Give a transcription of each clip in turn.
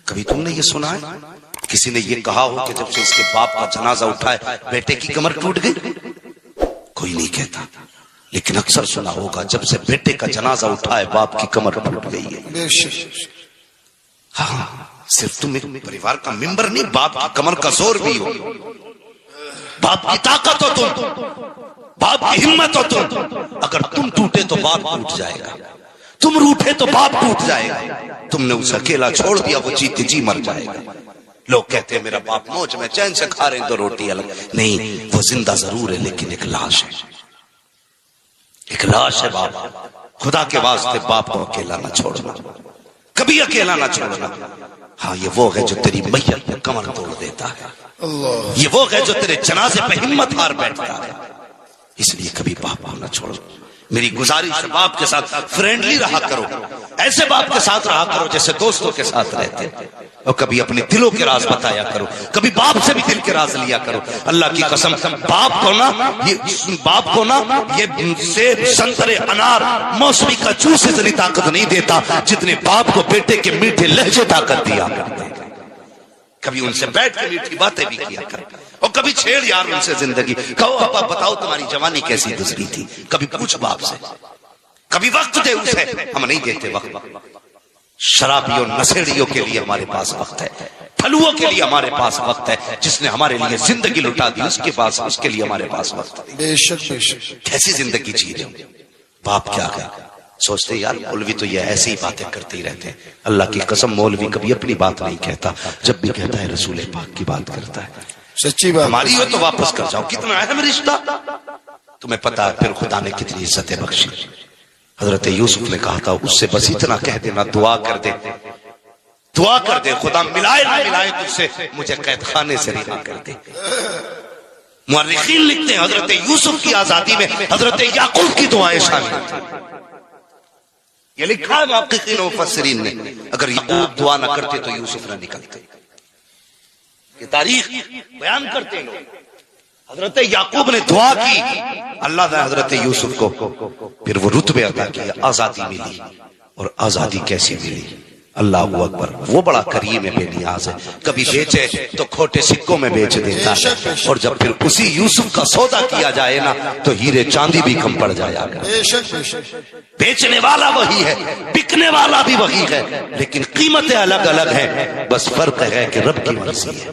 کبھی تم نے یہ سنا ہے کسی نے یہ کہا ہو کہ جب سے اس کے باپ کا جنازہ اٹھا ہے بیٹے کی کمر ٹوٹ گئی؟ کوئی نہیں کہتا، لیکن اکثر سنا ہوگا جب سے بیٹے کا جنازہ اٹھا ہے باپ کی کمر ٹوٹ گئی ہے۔ ہاں، صرف تم ایک پریوار کا ممبر نہیں، باپ کی کمر کا زور بھی ہو، باپ کی طاقت ہو تم، باپ کی ہمت ہو تم۔ اگر تم ٹوٹے تو باپ ٹوٹ جائے گا، تم روٹھے تو باپ ٹوٹ جائے گا۔ تم نے اسے اکیلا چھوڑ دیا، وہ جیتے جی مر جائے گا۔ لوگ کہتے ہیں میرا باپ موج میں چین سے کھا رہے ہیں تو روٹی الگ، نہیں، وہ زندہ ضرور ہے لیکن ایک لاش ہے، ایک لاش ہے باپ۔ خدا کے واسطے باپ کو اکیلا نہ چھوڑنا، کبھی اکیلا نہ چھوڑنا۔ ہاں، یہ وہ ہے جو تیری میت پہ کمر توڑ دیتا ہے، یہ وہ ہے جو تیرے جنازے پہ ہمت ہار بیٹھتا ہے۔ اس لیے کبھی باپ کو نہ چھوڑو۔ میری گزارش ہے باپ کے ساتھ فرینڈلی رہا کرو، ایسے باپ کے ساتھ رہا کرو جیسے دوستوں کے ساتھ رہتے، اور کبھی اپنے دلوں کے راز بتایا کرو، کبھی باپ سے بھی دل کے راز لیا کرو۔ اللہ کی قسم، باپ کو نا یہ سیب، سنترے، انار، موسمی کا جوس اتنی طاقت نہیں دیتا جتنے باپ کو بیٹے کے میٹھے لہجے طاقت دیا کرتے۔ کبھی ان سے بیٹھ کے میٹھی باتیں بھی کیا کر، اور کبھی چھیڑ یار ان سے زندگی، کہو ابا بتاؤ تمہاری جوانی کیسی گزری تھی، کبھی پوچھ باپ سے، کبھی وقت دے اسے۔ ہم نہیں دیتے وقت، شرابیوں نشیڑیوں کے لیے ہمارے پاس وقت ہے، پھلوؤں کے لیے ہمارے پاس وقت ہے، جس نے ہمارے لیے زندگی لٹا دی اس کے لیے ہمارے پاس وقت ہے۔ بے شک بے شک۔ کیسی زندگی جی رہے ہو؟ باپ کیا ہے؟ سوچتے یار مولوی تو یہ ایسی ہی باتیں کرتے ہی رہتے ہیں۔ اللہ کی قسم، مولوی کبھی اپنی بات نہیں کہتا، جب بھی کہتا ہے رسول پاک کی بات کرتا ہے۔ سچی بات، ہماری ہو تو واپس کر جاؤ، کتنا اہم رشتہ، تمہیں پتا ہے پھر خدا نے کتنی عزتیں بخشی۔ حضرت یوسف نے کہا تھا اس سے بس اتنا کہہ دینا، دعا کر دے، دعا کر دے خدا ملائے نہ ملائے تجھ سے، مجھے قید خانے سے رہا کر دے۔ مورخین لکھتے ہیں حضرت یوسف کی آزادی میں حضرت یعقوب کی دعائیں شامل تھیں، یہ لکھا ہے محققین و مفسرین نے۔ اگر یعقوب دعا نہ کرتے تو یوسف نہ نکلتے، یہ تاریخ بیان کرتے ہیں لوگ۔ حضرت یعقوب نے دعا کی، اللہ نے حضرت یوسف کو پھر وہ رتبے عطا کیا، آزادی ملی۔ اور آزادی کیسی ملی؟ اللہ اکبر، وہ بڑا کریم ہے، بے نیاز ہے، کبھی بیچے تو کھوٹے سکوں میں بیچ دیتا ہے، اور جب پھر اسی یوسف کا سودا کیا جائے نا تو ہیرے چاندی بھی کم پڑ جایا گا۔ بے شک بے شک۔ بیچنے والا وہی ہے، بکنے والا بھی وہی ہے، لیکن قیمتیں الگ الگ ہیں، بس فرق ہے کہ رب کی مرضی ہے۔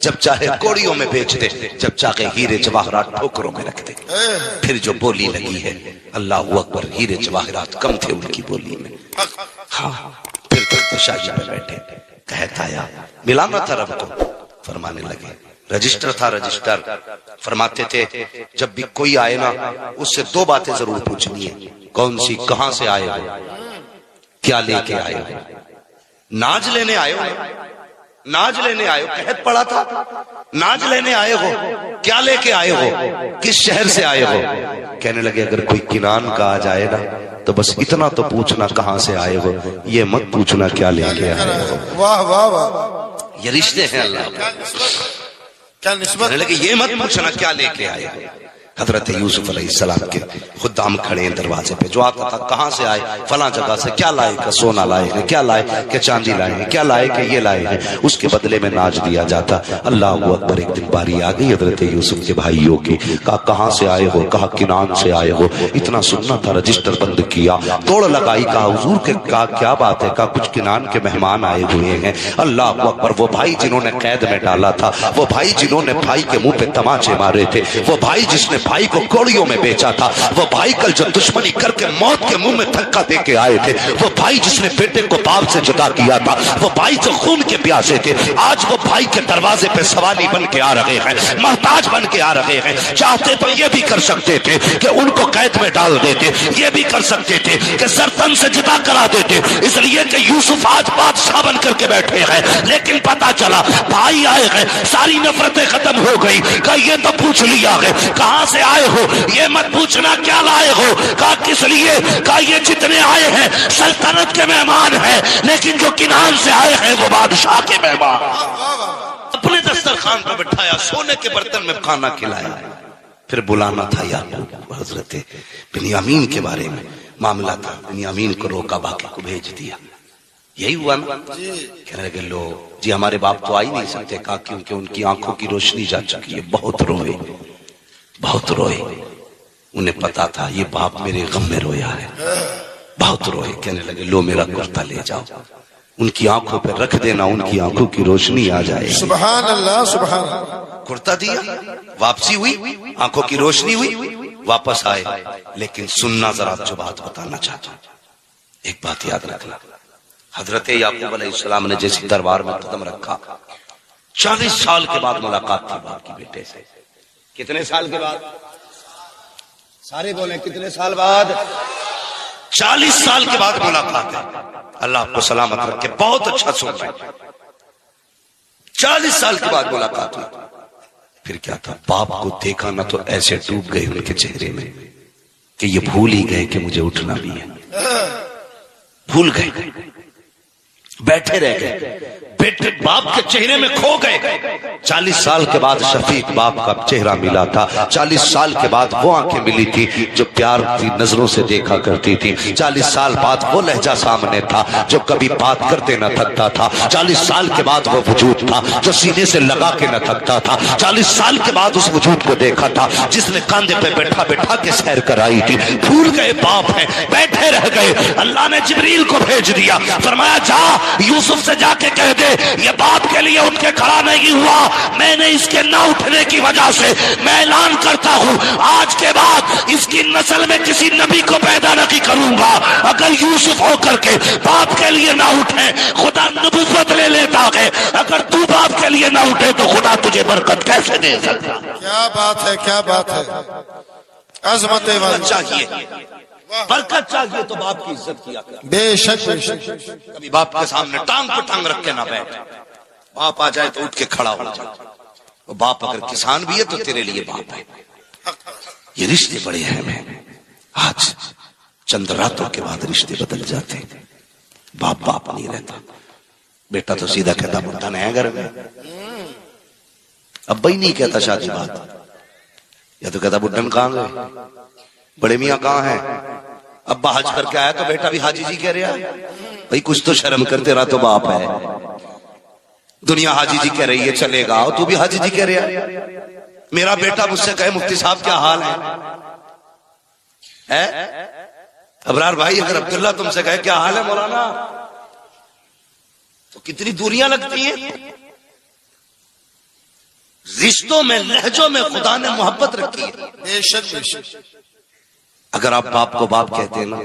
جب چاہے کوڑیوں میں بیچ دے، جب چاہے ہیرے جواہرات ٹھوکروں میں رکھ دے۔ پھر جو بولی لگی ہے، اللہ اکبر، ہیرے جواہرات کم تھے ان کی بولی میں۔ ہاں، پھر تخت شاہی پہ بیٹھے، کہتا یا ملانا تھا رب کو، فرمانے لگے۔ رجسٹر تھا، رجسٹر فرماتے تھے جب بھی کوئی آئے نا اس سے دو باتیں ضرور پوچھنی ہے، کون سی؟ کہاں سے آئے ہو، کیا لے کے آئے ہو؟ ناج لینے آئے ہو؟ ناج لینے آئے ہو، قحط پڑا تھا، ناج لینے آئے ہو، کیا لے کے آئے ہو، کس شہر سے آئے ہو؟ کہنے لگے اگر کوئی کنان کا آ جائے نا تو بس اتنا تو پوچھنا کہاں سے آئے ہو، یہ مت پوچھنا کیا لے کے آئے ہو۔ واہ واہ واہ، یہ رشتے ہیں اللہ کے۔ کیا نسبت۔ کہنے لگے یہ مت پوچھنا کیا لے کے آئے ہو۔ حضرت یوسف علیہ السلام کے خدام کھڑے ہیں دروازے پہ، جو آتا تھا کہاں سے آئے؟ فلاں جگہ سے۔ کیا لائے؟ کہ سونا لائے ہیں۔ کیا لائے؟ کہ چاندی لائے ہیں۔ کیا لائے؟ کہ یہ لائے ہیں۔ اس کے بدلے میں ناج دیا جاتا۔ اللہ اکبر، ایک دن باری آ گئی حضرت یوسف کے بھائیوں کی، کہا کہاں سے آئے ہو؟ کہا کنان سے آئے ہو۔ اتنا سننا تھا، رجسٹر بند کیا، توڑ لگائی، کہا حضور کے کہا کیا بات ہے؟ کہا کچھ کنان کے مہمان آئے ہوئے ہیں۔ اللہ اکبر، وہ بھائی جنہوں نے قید میں ڈالا تھا، وہ بھائی جنہوں نے بھائی کے منہ پہ تماچے مارے تھے، وہ بھائی جس نے بھائی کو کوڑیوں میں بیچا تھا، وہ بھائی کل جو دشمنی کر کے موت کے منہ میں دھکا دے کے آئے تھے، وہ بھائی جس نے بیٹے کو باپ سے جدا کیا تھا، وہ بھائی جو خون کے پیاسے تھے، آج وہ بھائی کے دروازے پہ سوالی بن کے آ رہے ہیں، محتاج بن کے آ رہے ہیں۔ چاہتے تو یہ بھی کر سکتے تھے کہ ان کو قید میں ڈال دیتے، یہ بھی کر سکتے تھے کہ سرطن سے جدا کرا دیتے، اس لیے کہ یوسف آج بادشاہ بن کر کے بیٹھے ہیں، لیکن پتا چلا بھائی آئے ہیں، ساری نفرتیں ختم ہو گئی۔ کہ یہ تو پوچھ لیا ہے کہاں سے آئے ہو، یہ مت پوچھنا کیا لائے ہو۔ کہا کس لیے؟ کہا یہ جتنے آئے ہیں سلطنت کے مہمان ہیں، لیکن جو کنان سے آئے ہیں وہ بادشاہ کے مہمان۔ اپنے دسترخوان پہ بٹھایا، سونے کے برتن میں کھانا کھلایا۔ پھر بلانا تھا یعقوب، حضرت بنیامین کے بارے میں معاملہ تھا، بنیامین کو روکا، باقی کو بھیج دیا۔ یہی ہوا نا؟ کہنے لگے لو جی ہمارے باپ تو آ ہی نہیں سکتے، کہا کیونکہ ان کی آنکھوں کی روشنی جا چکی ہے، بہت روئے بہت روئے، انہیں پتا تھا یہ باپ میرے غم میں رویا ہے، بہت روئے۔ کہنے لگے لو میرا کرتا لے جاؤ، ان کی آنکھوں پہ رکھ دینا، ان کی آنکھوں کی روشنی آ جائے گی۔ سبحان اللہ سبحان اللہ۔ کرتا دیا، واپسی ہوئی، آنکھوں کی روشنی ہوئی، واپس آئے۔ لیکن سننا ذرا جو بات بتانا چاہتا ہوں، ایک بات یاد رکھنا، حضرت یعقوب علیہ السلام نے جیسی دربار میں قدم رکھا، 40 سال کے بعد ملاقات تھی باپ کی بیٹے سے۔ کتنے سال کے بعد؟ سارے بولیں کتنے سال بعد؟ 40 سال کے بعد ملاقات ہے۔ اللہ آپ کو سلامت رکھے، بہت اچھا سن رہے ہیں۔ 40 سال کے بعد ملاقات ہوئی، پھر کیا تھا؟ باپ کو دیکھا نہ تو ایسے ڈوب گئے ان کے چہرے میں کہ یہ بھول ہی گئے کہ مجھے اٹھنا بھی ہے، بھول گئے، بیٹھے رہ گئے، بیٹے باپ کے چہرے میں کھو گئے۔ 40 سال کے بعد شفیق باپ کا چہرہ ملا تھا، 40 سال کے بعد وہ آنکھیں ملی تھی جو پیار کی نظروں سے دیکھا کرتی تھی، 40 سال بعد وہ لہجہ سامنے تھا جو کبھی بات کرتے نہ تھکتا تھا، 40 سال کے بعد وہ وجود تھا جو سینے سے لگا کے نہ تھکتا تھا، 40 سال کے بعد اس وجود کو دیکھا تھا جس نے کاندھے پہ بیٹھا بیٹھا کے سیر کرائی تھی۔ بھول گئے باپ ہیں، بیٹھے رہ گئے۔ اللہ نے جبریل کو بھیج دیا، فرمایا جا یوسف سے جا کے کہہ دے یہ باپ کے لیے اٹھ کے کھڑا نہیں ہوا، میں نے اس کے نہ اٹھنے کی وجہ سے میں اعلان کرتا ہوں آج کے بعد اس کی نسل میں کسی نبی کو پیدا نہیں کروں گا۔ اگر یوسف ہو کر کے باپ کے لیے نہ اٹھے خدا نبوت لے لیتا ہے، اگر تو باپ کے لیے نہ اٹھے تو خدا تجھے برکت کیسے دے سکتا؟ کیا بات ہے کیا بات ہے، عظمت والی چاہیے برکت چاہیے تو باپ کی عزت کیا کر، بے شک بے شک۔ کبھی باپ کے سامنے ٹانگ پہ ٹانگ رکھ کے نہ بیٹھ، باپ آ جائے تو اٹھ کے کھڑا ہو جا۔ وہ باپ اگر کسان بھی ہے تو تیرے لیے باپ ہے۔ یہ رشتے بڑے اہم ہیں، آج چند راتوں کے بعد رشتے بدل جاتے ہیں، باپ باپ نہیں رہتا، بیٹا تو سیدھا کہتا بڈھا نہیں گھر میں، ابا ہی نہیں کہتا شادی بات، یا تو کہتا بڈھن کہاں گئے، بڑے میاں کہاں ہیں، ابا حج کر کے آیا تو بیٹا بھی حاجی جی کہہ رہا ہے، بھئی کچھ تو شرم کر، تیرا تو باپ ہے، دنیا حاجی جی کہہ رہی ہے چلے گا تو بھی حاجی جی کہہ رہا ہے۔ میرا بیٹا مجھ سے کہے مفتی صاحب کیا حال ہے، ابرار بھائی اگر عبداللہ تم سے کہے کیا حال ہے مولانا تو کتنی دوریاں لگتی ہیں۔ رشتوں میں لہجوں میں خدا نے محبت رکھی ہے، بے شک بے شک۔ اگر آپ باپ کو باپ کہتے ہیں نا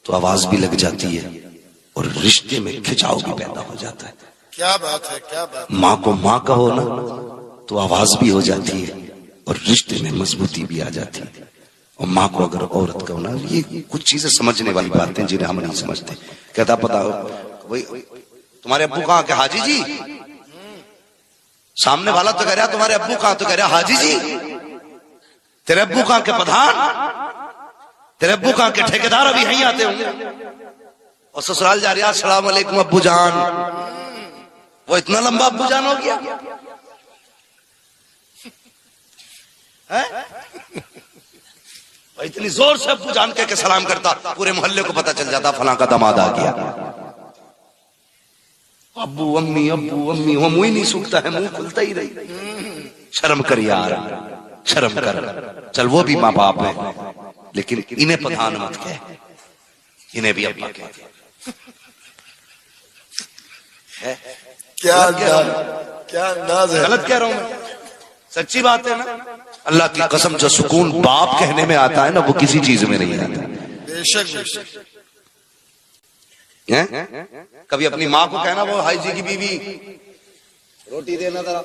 تو آواز بھی لگ جاتی ہے اور رشتے میں کھچاؤ بھی پیدا ہو جاتا ہے۔ کیا بات ہے کیا بات ہے۔ ماں کو ماں کہو نا تو آواز بھی ہو جاتی ہے اور رشتے میں مضبوطی بھی آ جاتی ہے، اور ماں کو اگر عورت کہو نا، یہ کچھ چیزیں سمجھنے والی باتیں جنہیں ہم نہیں سمجھتے۔ کہتا پتا تمہارے ابو کہاں کہ حاجی جی، سامنے والا تو کہہ رہا تمہارے ابو کہاں، تو کہہ رہا حاجی جی، تیرے ابو کہاں کے پٹھان، تیرے ابو کہاں کے ٹھیکیدار ابھی یہیں آتے ہوں گے، اور سسرال جا رہا السلام علیکم ابو جان، وہ اتنا لمبا ابو جان ہو گیا، اتنی زور سے ابو جان کہہ کے سلام کرتا، پورے محلے کو پتا چل جاتا فلاں کا داماد آ گیا۔ ابو امی وہ منہ ہی نہیں سوکھتا ہے، منہ کھلتا ہی رہی۔ شرم کر یار، شرم کر، چل وہ بھی ماں باپ ہیں لیکن انہیں پٹھان مت کہہ، انہیں بھی ابا کہہ۔ کیا انداز ہے، غلط کہہ رہا ہوں میں، سچی بات ہے نا۔ اللہ کی قسم جو سکون باپ کہنے میں آتا ہے نا وہ کسی چیز میں نہیں آتا۔ بے شک بے شک۔ کبھی اپنی ماں کو کہنا وہ حاجی کی بیوی روٹی دینا ذرا،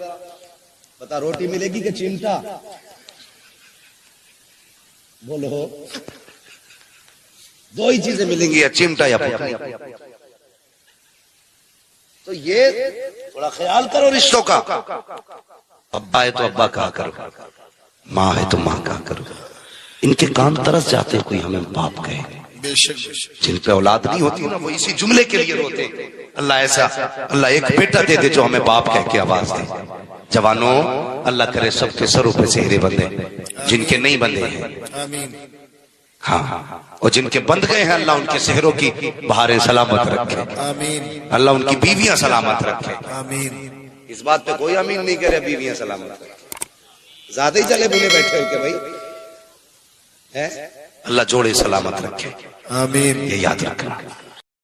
بتا روٹی ملے گی کہ چمٹا، بولو دو ہی چیزیں ملیں گی، یا چمٹا یا پھٹی۔ تو یہ تھوڑا خیال کرو رشتوں کا، ابا ہے تو ابا کہا کرو، ماں ہے تو ماں کہا کرو، ان کے کان ترس جاتے ہیں کوئی ہمیں باپ کہے۔ بے شک بے شک۔ جن پہ اولاد نہیں ہوتی نا وہ اسی جملے کے لیے روتے ہیں، اللہ ایسا، اللہ ایک بیٹا دے دے جو ہمیں باپ کہہ کے آواز دے۔ جوانوں اللہ کرے سب کے سروں پہ سہرے بندے، جن کے نہیں بندے ہیں آمین۔ ہاں اور جن کے بند گئے ہیں اللہ ان کے سحروں کی بہاریں سلامت رکھے، آمین اللہ ان کی بیویاں سلامت رکھے۔ آمین۔ اس بات پہ کوئی امین نہیں کہہ رہے بیویاں سلامت رکھے، زیادہ ہی چلے بھولے بیٹھے ہو کہ بھائی اللہ جوڑے سلامت رکھے، آمین۔ یہ یاد رکھنا۔